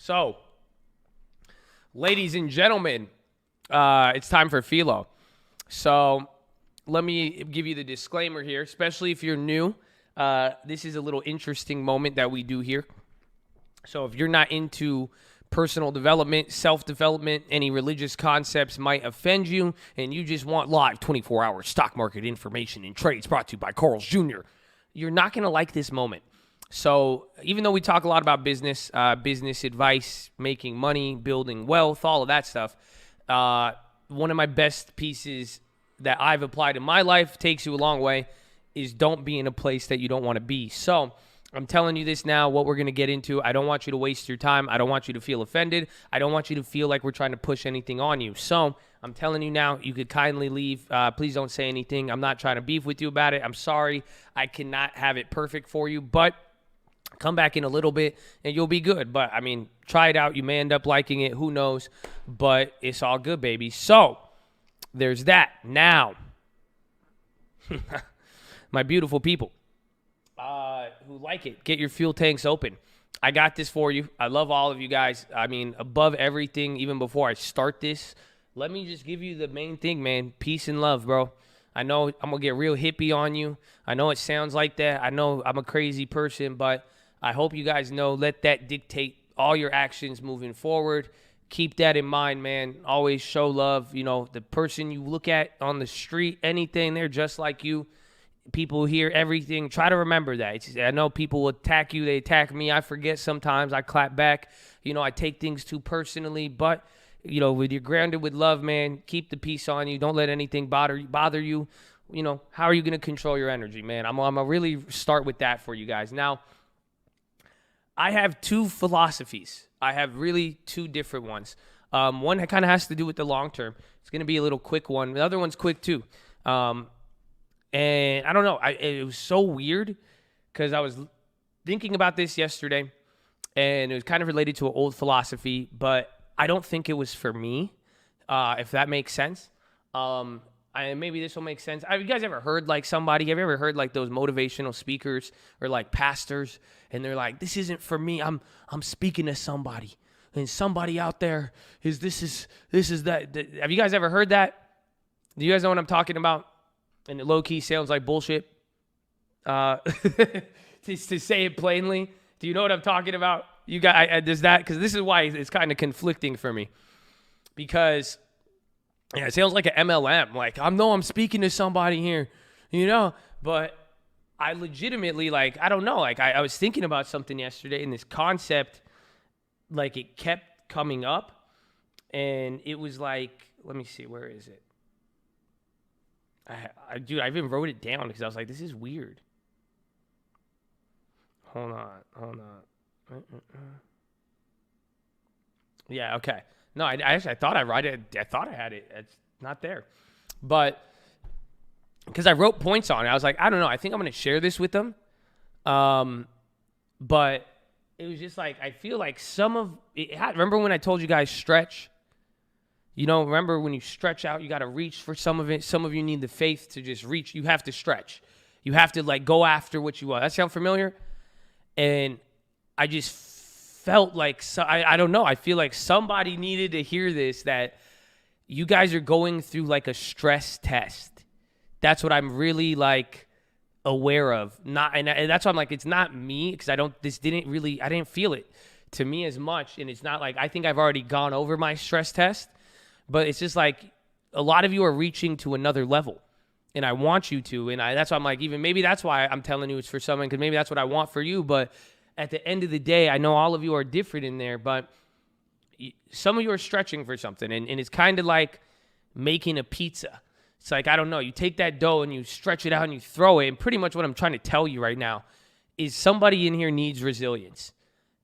So, ladies and gentlemen, it's time for Philo. So, let me give you the disclaimer here, especially if you're new. This is a little interesting moment that we do here. So, if you're not into personal development, self-development, any religious concepts might offend you, and you just want live 24-hour stock market information and trades brought to you by Carl's Jr., you're not going to like this moment. So even though we talk a lot about business, business advice, making money, building wealth, all of that stuff, one of my best pieces that I've applied in my life, takes you a long way, is don't be in a place that you don't want to be. So I'm telling you this now, what we're going to get into. I don't want you to waste your time. I don't want you to feel offended. I don't want you to feel like we're trying to push anything on you. So I'm telling you now, you could kindly leave. Please don't say anything. I'm not trying to beef with you about it. I'm sorry. I cannot have it perfect for you, but come back in a little bit and you'll be good. But, I mean, try it out. You may end up liking it. Who knows? But it's all good, baby. So there's that. Now, my beautiful people who like it, get your fuel tanks open. I got this for you. I love all of you guys. I mean, above everything, even before I start this, let me just give you the main thing, man. Peace and love, bro. I know I'm going to get real hippie on you. I know it sounds like that. I know I'm a crazy person, but I hope you guys know, let that dictate all your actions moving forward. Keep that in mind, man. Always show love. You know, the person you look at on the street, anything, they're just like you. People hear everything. Try to remember that. I know people will attack you. They attack me. I forget sometimes. I clap back. You know, I take things too personally. But, you know, when you're grounded with love, man, keep the peace on you. Don't let anything bother you. You know, how are you going to control your energy, man? I'm going to really start with that for you guys. Now, I have two philosophies. I have really two different ones. One kind of has to do with the long term. It's going to be a little quick one. The other one's quick too. And I don't know. It was so weird because I was thinking about this yesterday, and it was kind of related to an old philosophy, but I don't think it was for me, if that makes sense. Maybe this will make sense. Have you guys ever heard like somebody? Have you ever heard like those motivational speakers or like pastors, and they're like, "This isn't for me. I'm speaking to somebody, and somebody out there is this is that." Have you guys ever heard that? Do you guys know what I'm talking about? And it low-key sounds like bullshit. To say it plainly. Do you know what I'm talking about? You got does that, because this is why it's kind of conflicting for me. Because yeah, it sounds like an MLM. Like, I'm speaking to somebody here, you know. But I legitimately, like, I don't know. Like, I was thinking about something yesterday, and this concept, like, it kept coming up. And it was like, let me see, where is it? I even wrote it down because I was like, this is weird. Hold on. Yeah, okay. No, I thought I wrote it. I thought I had it. It's not there. But because I wrote points on it, I was like, I don't know. I think I'm going to share this with them. But it was just like, I feel like remember when I told you guys stretch? You know, remember when you stretch out, you got to reach for some of it. Some of you need the faith to just reach. You have to stretch. You have to, like, go after what you want. That sound familiar? And I just felt like, I don't know. I feel like somebody needed to hear this, that you guys are going through, like, a stress test. That's what I'm really, like, aware of. And that's why I'm like, it's not me, because I didn't feel it to me as much. And it's not like, I think I've already gone over my stress test. But it's just like a lot of you are reaching to another level, and I want you to. And that's why I'm like, even maybe that's why I'm telling you it's for someone, because maybe that's what I want for you. But at the end of the day, I know all of you are different in there, but some of you are stretching for something. And it's kind of like making a pizza. It's like, I don't know, you take that dough and you stretch it out and you throw it. And pretty much what I'm trying to tell you right now is somebody in here needs resilience,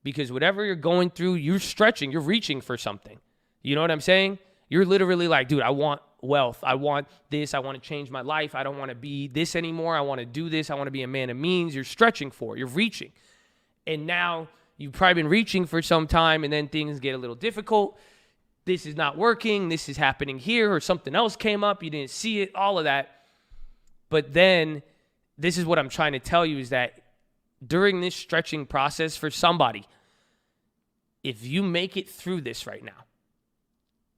because whatever you're going through, you're stretching, you're reaching for something. You know what I'm saying? You're literally like, dude, I want wealth. I want this. I want to change my life. I don't want to be this anymore. I want to do this. I want to be a man of means. You're stretching for it. You're reaching. And now you've probably been reaching for some time, and then things get a little difficult. This is not working. This is happening here, or something else came up. You didn't see it, all of that. But then this is what I'm trying to tell you, is that during this stretching process for somebody, if you make it through this right now,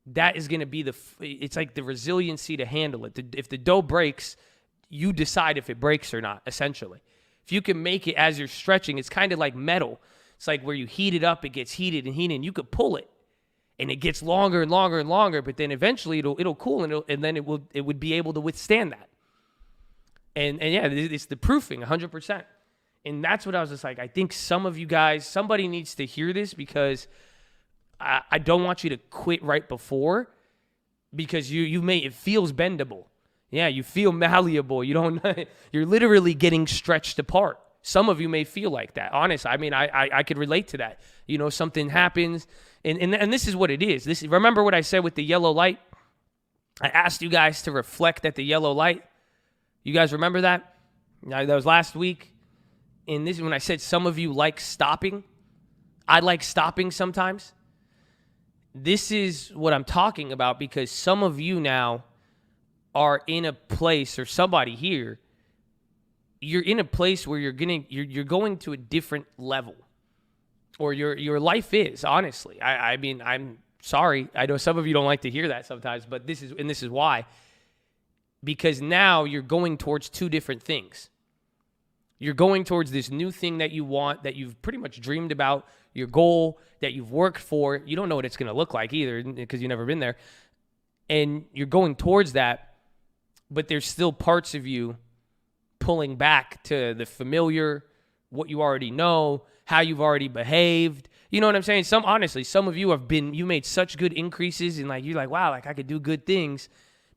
that is going to be it's like the resiliency to handle it. If the dough breaks, you decide if it breaks or not, essentially. If you can make it as you're stretching, it's kind of like metal. It's like where you heat it up, it gets heated and heated, and you could pull it, and it gets longer and longer and longer, but then eventually it'll cool, and then it would be able to withstand that. And yeah, it's the proofing, 100%. And that's what I was just like, I think some of you guys, somebody needs to hear this, because I don't want you to quit right before, because it feels bendable. Yeah, you feel malleable. You're literally getting stretched apart. Some of you may feel like that. Honest, I mean, I could relate to that. Something happens, and this is what it is. Remember what I said with the yellow light? I asked you guys to reflect at the yellow light. You guys remember that? That was last week. And this is when I said some of you like stopping. I like stopping sometimes. This is what I'm talking about, because some of you now are in a place, or somebody here, you're in a place where you're going to a different level, or your life is, honestly. I mean, I'm sorry. I know some of you don't like to hear that sometimes, but this is why. Because now you're going towards two different things. You're going towards this new thing that you want, that you've pretty much dreamed about, your goal that you've worked for. You don't know what it's going to look like either, because you've never been there. And you're going towards that, but there's still parts of you pulling back to the familiar, what you already know, how you've already behaved. You know what I'm saying? Some of you you made such good increases, and you're like, wow, I could do good things.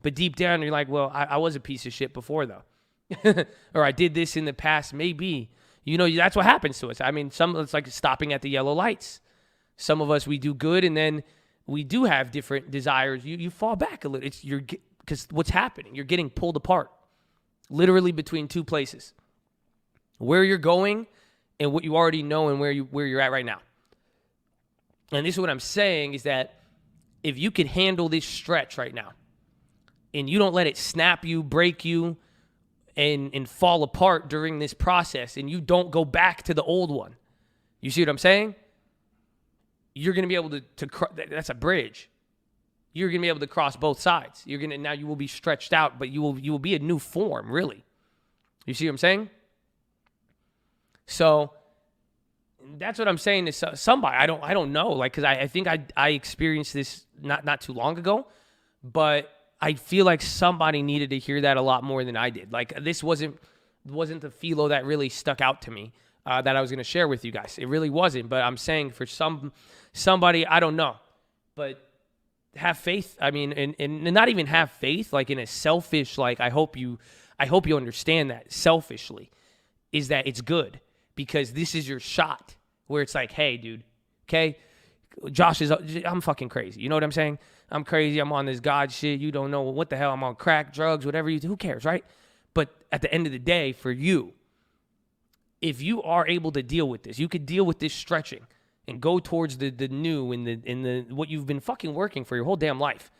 But deep down, you're like, well, I was a piece of shit before, though. Or I did this in the past, maybe. That's what happens to us. I mean, it's like stopping at the yellow lights. Some of us, we do good, and then we do have different desires. You fall back a little. Because what's happening? You're getting pulled apart, literally between two places. Where you're going and what you already know, and where you're at right now. And this is what I'm saying, is that if you can handle this stretch right now, and you don't let it snap you, break you, and fall apart during this process, and you don't go back to the old one. You see what I'm saying? You're going to be able to that's a bridge. You're going to be able to cross both sides. Now you will be stretched out, but you will be a new form, really. You see what I'm saying? So that's what I'm saying to somebody. I don't know, because I think I experienced this not too long ago, but I feel like somebody needed to hear that a lot more than I did. This wasn't the Philo that really stuck out to me that I was going to share with you guys. It really wasn't. But I'm saying for somebody, I don't know, but have faith. I mean, and not even have faith in a selfish, I hope you understand that selfishly, is that it's good, because this is your shot where it's like, hey, dude, okay, I'm fucking crazy. You know what I'm saying? I'm crazy. I'm on this God shit. You don't know what the hell. I'm on crack, drugs, whatever you do. Who cares, right? But at the end of the day, for you, if you are able to deal with this, you could deal with this stretching and go towards the new and the what you've been fucking working for your whole damn life,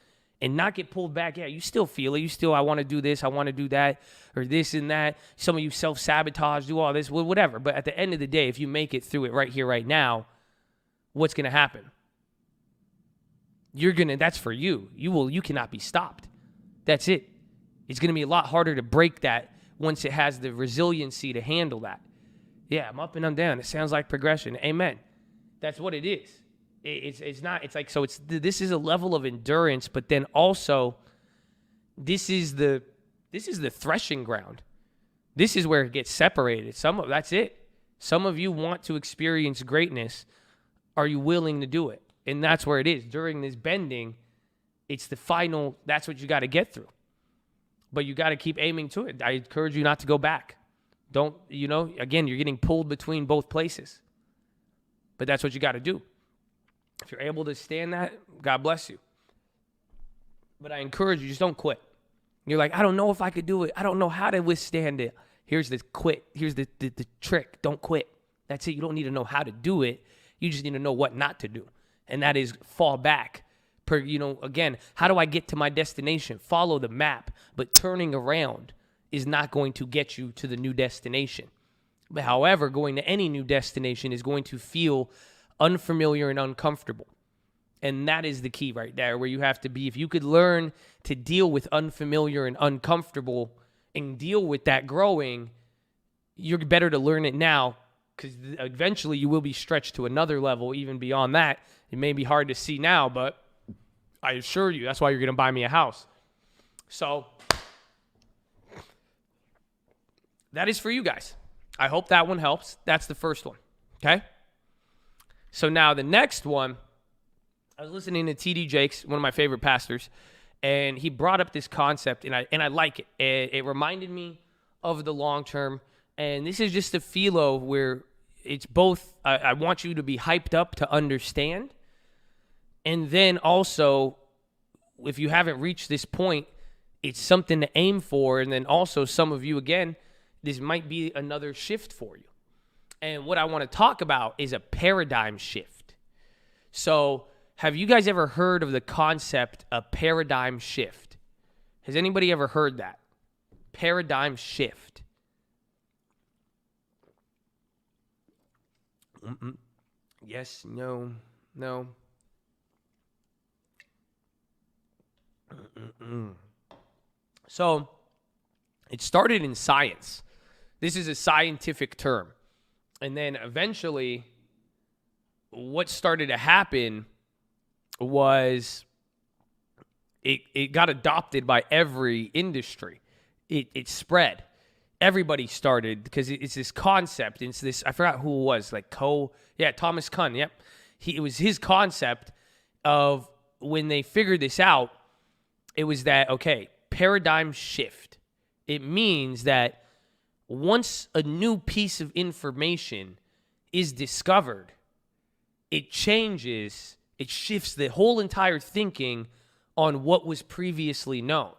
and not get pulled back. Yeah, you still feel it. You still, I want to do this, I want to do that, or this and that. Some of you self-sabotage, do all this, whatever. But at the end of the day, if you make it through it right here, right now, what's going to happen? That's for you. You cannot be stopped. That's it. It's going to be a lot harder to break that once it has the resiliency to handle that. Yeah, I'm up and I'm down. It sounds like progression. Amen. That's what it is. It's not, it's like, so this is a level of endurance, but then also this is the threshing ground. This is where it gets separated. That's it. Some of you want to experience greatness. Are you willing to do it? And that's where it is. During this bending, it's the final, that's what you got to get through. But you got to keep aiming to it. I encourage you not to go back. Don't, again, you're getting pulled between both places. But that's what you got to do. If you're able to stand that, God bless you. But I encourage you, just don't quit. You're like, I don't know if I could do it. I don't know how to withstand it. Here's the quit. Here's the trick. Don't quit. That's it. You don't need to know how to do it. You just need to know what not to do. And that is fall back. Again, how do I get to my destination? Follow the map. But turning around is not going to get you to the new destination. But however, going to any new destination is going to feel unfamiliar and uncomfortable. And that is the key right there, where you have to be. If you could learn to deal with unfamiliar and uncomfortable and deal with that growing, you're better to learn it now, because eventually you will be stretched to another level even beyond that. It may be hard to see now, but I assure you, that's why you're going to buy me a house. So that is for you guys. I hope that one helps. That's the first one, okay? So now the next one, I was listening to T.D. Jakes, one of my favorite pastors, and he brought up this concept, and I like it. It reminded me of the long term, and this is just a philo where it's both, I want you to be hyped up to understand, and then also, if you haven't reached this point, it's something to aim for, and then also some of you, again, this might be another shift for you. And what I want to talk about is a paradigm shift. So, have you guys ever heard of the concept of paradigm shift? Has anybody ever heard that? Paradigm shift. Yes, no. So, it started in science. This is a scientific term. And then eventually, what started to happen was it got adopted by every industry. It spread. Everybody started, because it's this concept. It's this, I forgot who it was, Thomas Kuhn, yep. It was his concept of, when they figured this out, it was that, okay, paradigm shift. It means that once a new piece of information is discovered, it changes, it shifts the whole entire thinking on what was previously known.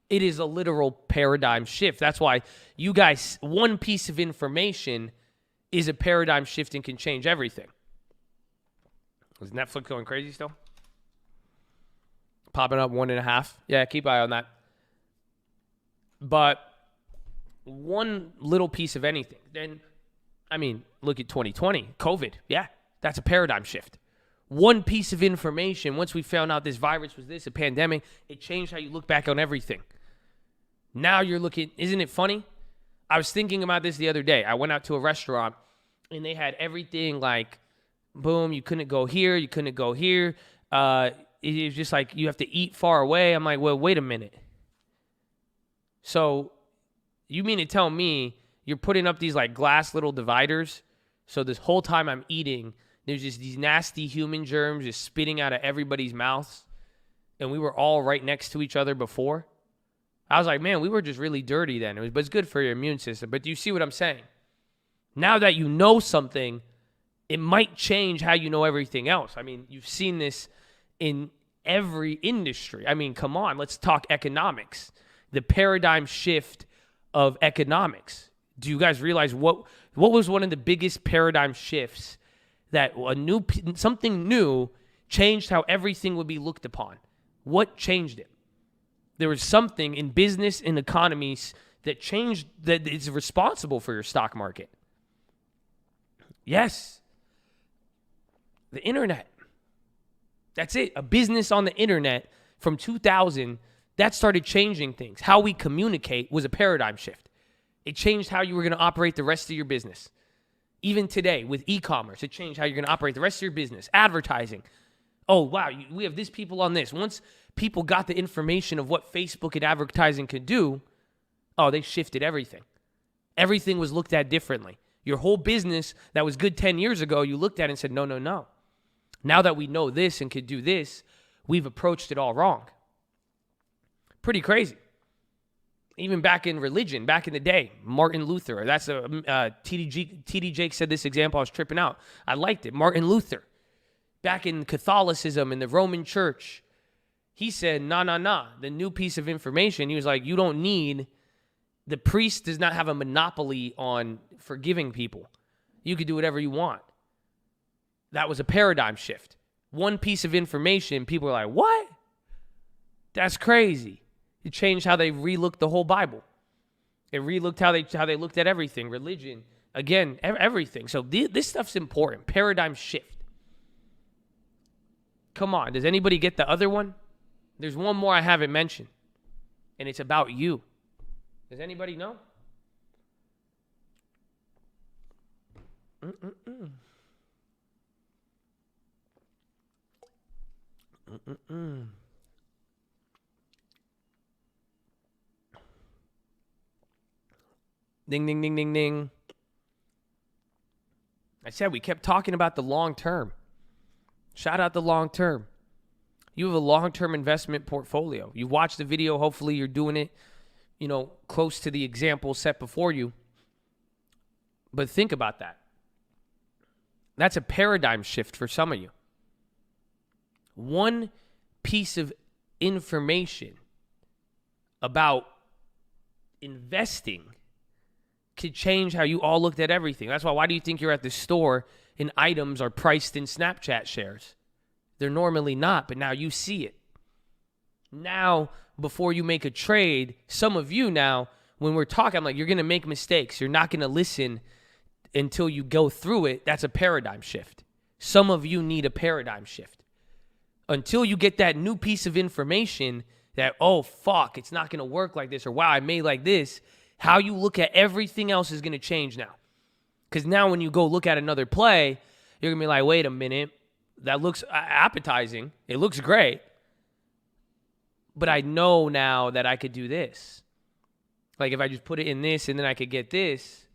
It is a literal paradigm shift. That's why you guys, one piece of information is a paradigm shift and can change everything. Is Netflix going crazy still? Popping up 1.5. Yeah, keep eye on that. But one little piece of anything. Then, look at 2020, COVID. Yeah, that's a paradigm shift. One piece of information, once we found out this virus was this, a pandemic, it changed how you look back on everything. Now you're looking, isn't it funny? I was thinking about this the other day. I went out to a restaurant, and they had everything like, boom, you couldn't go here, you couldn't go here. It was just like, you have to eat far away. I'm like, well, wait a minute. So you mean to tell me you're putting up these like glass little dividers? So this whole time I'm eating, there's just these nasty human germs just spitting out of everybody's mouths, and we were all right next to each other before? I was like, man, we were just really dirty then. But it's good for your immune system. But do you see what I'm saying? Now that you know something, it might change how you know everything else. You've seen this in every industry. Come on, let's talk economics. The paradigm shift of economics. Do you guys realize what was one of the biggest paradigm shifts, that something new changed how everything would be looked upon? What changed it? There was something in business and economies that changed, that is responsible for your stock market. Yes. The internet. That's it. A business on the internet from 2000, that started changing things. How we communicate was a paradigm shift. It changed how you were going to operate the rest of your business. Even today with e-commerce, it changed how you're going to operate the rest of your business. Advertising. Oh, wow, we have this people on this. Once people got the information of what Facebook and advertising could do, they shifted everything. Everything was looked at differently. Your whole business that was good 10 years ago, you looked at it and said, no. Now that we know this and could do this, we've approached it all wrong. Pretty crazy. Even back in religion, back in the day, Martin Luther, that's T.D. Jakes said this example, I was tripping out. I liked it. Martin Luther, back in Catholicism, in the Roman church, he said, nah. The new piece of information, he was like, you don't need, the priest does not have a monopoly on forgiving people. You could do whatever you want. That was a paradigm shift. One piece of information, people were like, what? That's crazy. It changed how they relooked the whole Bible. It relooked how they looked at everything, religion, again, everything. So this stuff's important. Paradigm shift. Come on. Does anybody get the other one? There's one more I haven't mentioned, and it's about you. Does anybody know? Ding, ding, ding, ding, ding. I said we kept talking about the long term. Shout out the long term. You have a long-term investment portfolio. You watch the video. Hopefully you're doing it, close to the example set before you. But think about that. That's a paradigm shift for some of you. One piece of information about investing could change how you all looked at everything. That's why do you think you're at the store and items are priced in Snapchat shares? They're normally not, but now you see it. Now, before you make a trade, some of you now, when we're talking, I'm like, you're going to make mistakes. You're not going to listen until you go through it. That's a paradigm shift. Some of you need a paradigm shift. Until you get that new piece of information that, oh, fuck, it's not going to work like this, or wow, I made like this, how you look at everything else is going to change now. Because now when you go look at another play, you're going to be like, wait a minute, that looks appetizing. It looks great. But I know now that I could do this. Like if I just put it in this and then I could get this.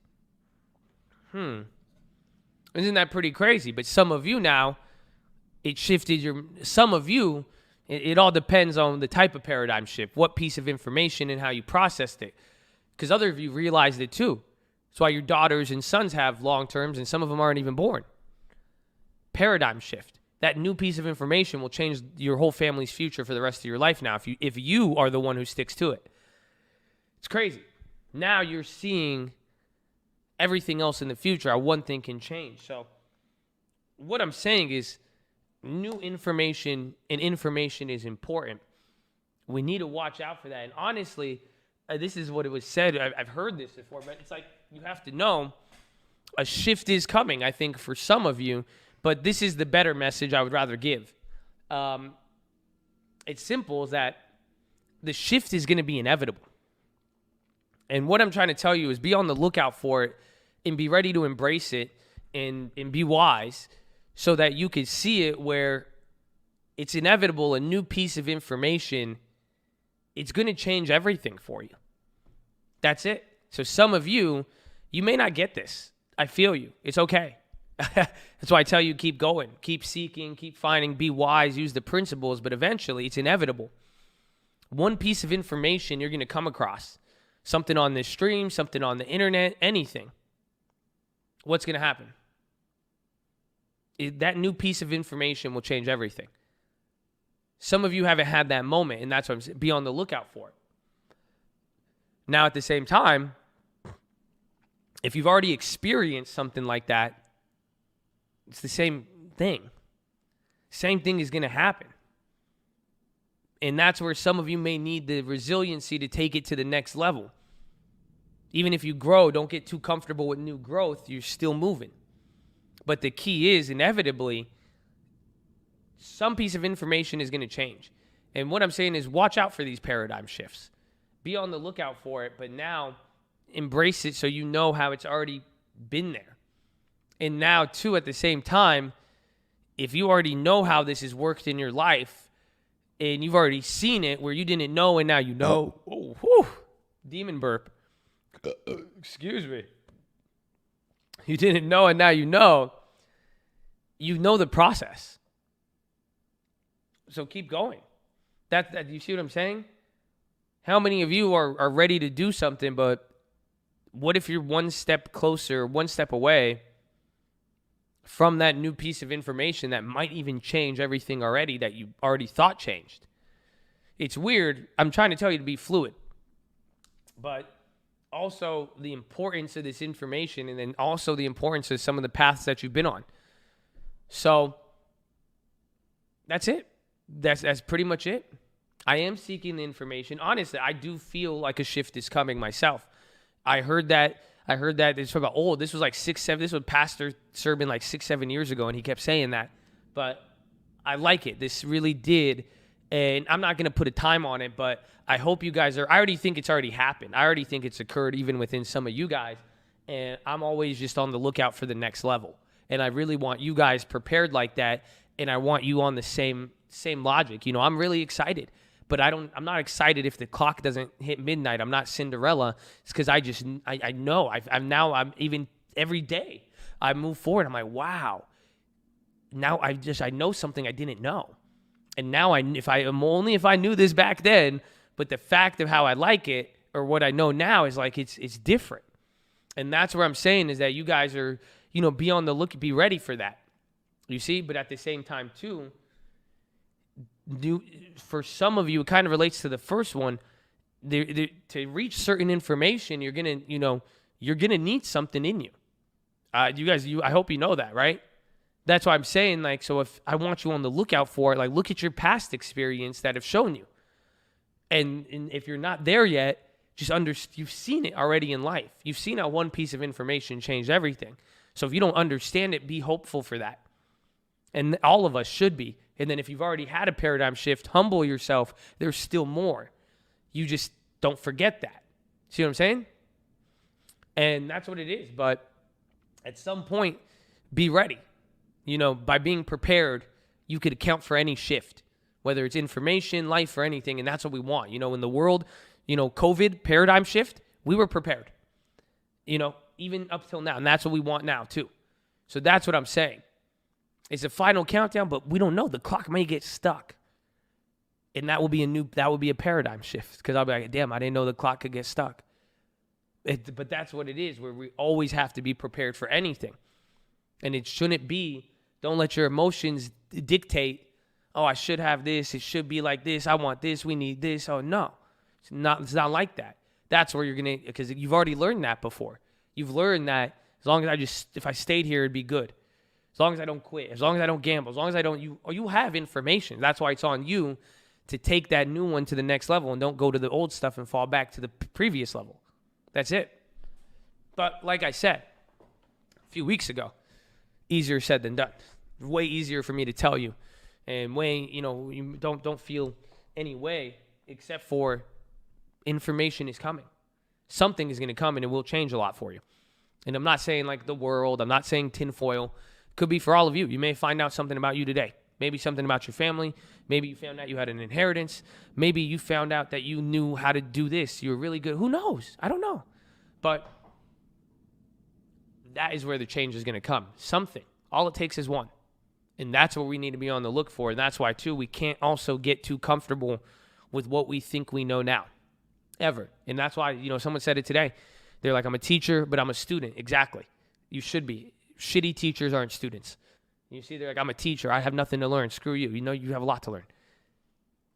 Isn't that pretty crazy? But some of you now, it shifted it all depends on the type of paradigm shift, what piece of information and how you processed it. Because other of you realized it too. That's why your daughters and sons have long terms and some of them aren't even born. Paradigm shift. That new piece of information will change your whole family's future for the rest of your life now if you are the one who sticks to it. It's crazy. Now you're seeing everything else in the future, how one thing can change. So what I'm saying is new information and information is important. We need to watch out for that. And honestly, this is what it was said. I've heard this before, but it's like you have to know a shift is coming, I think, for some of you. But this is the better message I would rather give. It's simple, is that the shift is going to be inevitable. And what I'm trying to tell you is be on the lookout for it and be ready to embrace it and be wise so that you can see it where it's inevitable, a new piece of information, it's going to change everything for you. That's it. So some of you may not get this. I feel you. It's okay. That's why I tell you, keep going, keep seeking, keep finding, be wise, use the principles, but eventually it's inevitable. One piece of information you're going to come across, something on this stream, something on the internet, anything. What's going to happen? That new piece of information will change everything. Some of you haven't had that moment, and that's what I'm saying. Be on the lookout for it. Now, at the same time, if you've already experienced something like that, it's the same thing. Same thing is going to happen. And that's where some of you may need the resiliency to take it to the next level. Even if you grow, don't get too comfortable with new growth. You're still moving. But the key is, inevitably, some piece of information is going to change. And what I'm saying is watch out for these paradigm shifts. Be on the lookout for it, but now embrace it so you know how it's already been there. And now, too, at the same time, if you already know how this has worked in your life and you've already seen it where you didn't know and now you know. Oh, whew, demon burp. Excuse me. You didn't know and now you know. You know the process. So keep going. That you see what I'm saying? How many of you are ready to do something, but what if you're one step closer, one step away from that new piece of information that might even change everything already that you already thought changed? It's weird. I'm trying to tell you to be fluid. But also the importance of this information and then also the importance of some of the paths that you've been on. So that's it. That's pretty much it. I am seeking the information. Honestly, I do feel like a shift is coming myself. I heard that it's about this was like 6, 7, this was Pastor Sermon like 6, 7 years ago, and he kept saying that. But I like it. This really did. And I'm not going to put a time on it, but I hope you guys I already think it's already happened. I already think it's occurred even within some of you guys. And I'm always just on the lookout for the next level. And I really want you guys prepared like that. And I want you on the same logic. I'm really excited, but I'm not excited if the clock doesn't hit midnight. I'm not Cinderella. It's because I know I'm even every day I move forward. I'm like, wow, now I know something I didn't know. And now if I knew this back then, but the fact of how I like it or what I know now is like, it's different. And that's where I'm saying is that you guys are, be on the look, be ready for that. You see, but at the same time too, for some of you, it kind of relates to the first one. To reach certain information, you're gonna need something in you. You guys, I hope you know that, right? That's why I'm saying, like, so if I want you on the lookout for it, like, look at your past experience that have shown you, and if you're not there yet, just you've seen it already in life. You've seen how one piece of information changed everything. So if you don't understand it, be hopeful for that. And all of us should be. And then if you've already had a paradigm shift, humble yourself. There's still more. You just don't forget that. See what I'm saying? And that's what it is. But at some point, be ready. By being prepared, you could account for any shift, whether it's information, life, or anything. And that's what we want. In the world, COVID, paradigm shift, we were prepared, even up till now. And that's what we want now, too. So that's what I'm saying. It's a final countdown, but we don't know. The clock may get stuck. And that will be a paradigm shift. Because I'll be like, damn, I didn't know the clock could get stuck. But that's what it is, where we always have to be prepared for anything. And it shouldn't be, don't let your emotions dictate, oh, I should have this. It should be like this. I want this. We need this. Oh, no. It's not like that. That's where you're going to, because you've already learned that before. You've learned that as long as if I stayed here, it'd be good. As long as I don't quit, as long as I don't gamble, as long as I don't, you have information. That's why it's on you to take that new one to the next level and don't go to the old stuff and fall back to the previous level. That's it. But like I said a few weeks ago, easier said than done. Way easier for me to tell you. And way, you don't feel any way except for information is coming. Something is going to come and it will change a lot for you. And I'm not saying like the world. I'm not saying tinfoil. Could be for all of you. You may find out something about you today. Maybe something about your family. Maybe you found out you had an inheritance. Maybe you found out that you knew how to do this. You were really good. Who knows? I don't know. But that is where the change is going to come. Something. All it takes is one. And that's what we need to be on the look for. And that's why, too, we can't also get too comfortable with what we think we know now. Ever. And that's why, someone said it today. They're like, I'm a teacher, but I'm a student. Exactly. You should be. Shitty teachers aren't students. You see, they're like, I'm a teacher. I have nothing to learn. Screw you. You have a lot to learn.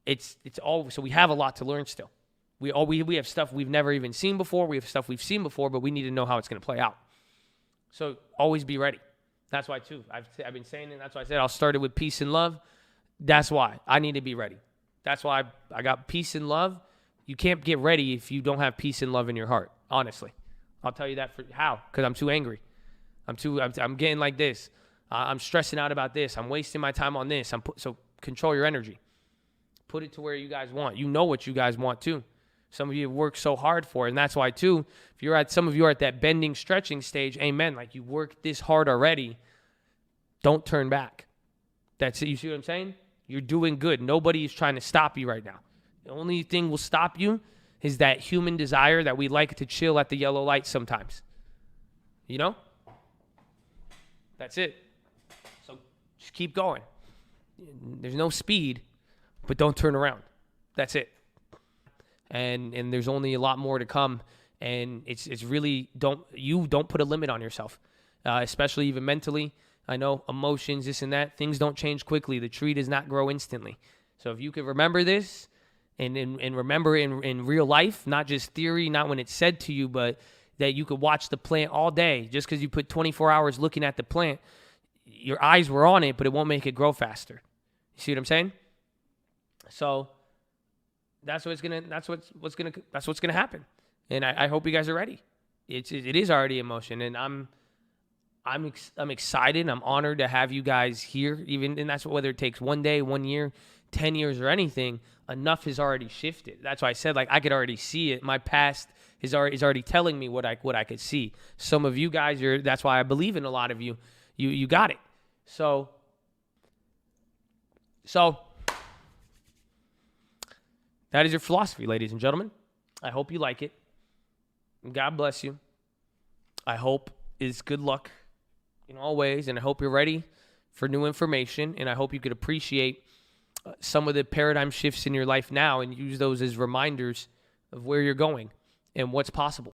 It's all, so we have a lot to learn still. We have stuff we've never even seen before. We have stuff we've seen before, but we need to know how it's going to play out. So always be ready. That's why, too, I've been saying it. That's why I said I'll start it with peace and love. That's why I need to be ready. That's why I got peace and love. You can't get ready if you don't have peace and love in your heart, honestly. I'll tell you that how? Because I'm too angry. I'm getting like this. I'm stressing out about this. I'm wasting my time on this. So control your energy. Put it to where you guys want. You know what you guys want too. Some of you have worked so hard for it. And that's why too, some of you are at that bending, stretching stage, amen. Like you worked this hard already. Don't turn back. That's it. You see what I'm saying? You're doing good. Nobody is trying to stop you right now. The only thing will stop you is that human desire that we like to chill at the yellow light sometimes. That's it. So just keep going. There's no speed, but don't turn around. That's it. And there's only a lot more to come. And it's really don't put a limit on yourself, especially even mentally. I know emotions, this and that. Things don't change quickly. The tree does not grow instantly. So if you could remember this and remember in real life, not just theory, not when it's said to you, but that you could watch the plant all day. Just because you put 24 hours looking at the plant, your eyes were on it, but it won't make it grow faster. You see what I'm saying? So that's what's gonna happen. And I hope you guys are ready. It is already in motion, and I'm excited. I'm honored to have you guys here. And that's whether it takes 1 day, 1 year, 10 years, or anything. Enough has already shifted. That's why I said, like, I could already see it. My past is already telling me what I could see. Some of you guys that's why I believe in a lot of you. You got it. So that is your philosophy, ladies and gentlemen. I hope you like it. God bless you. I hope it's good luck in all ways, and I hope you're ready for new information, and I hope you could appreciate some of the paradigm shifts in your life now and use those as reminders of where you're going and what's possible.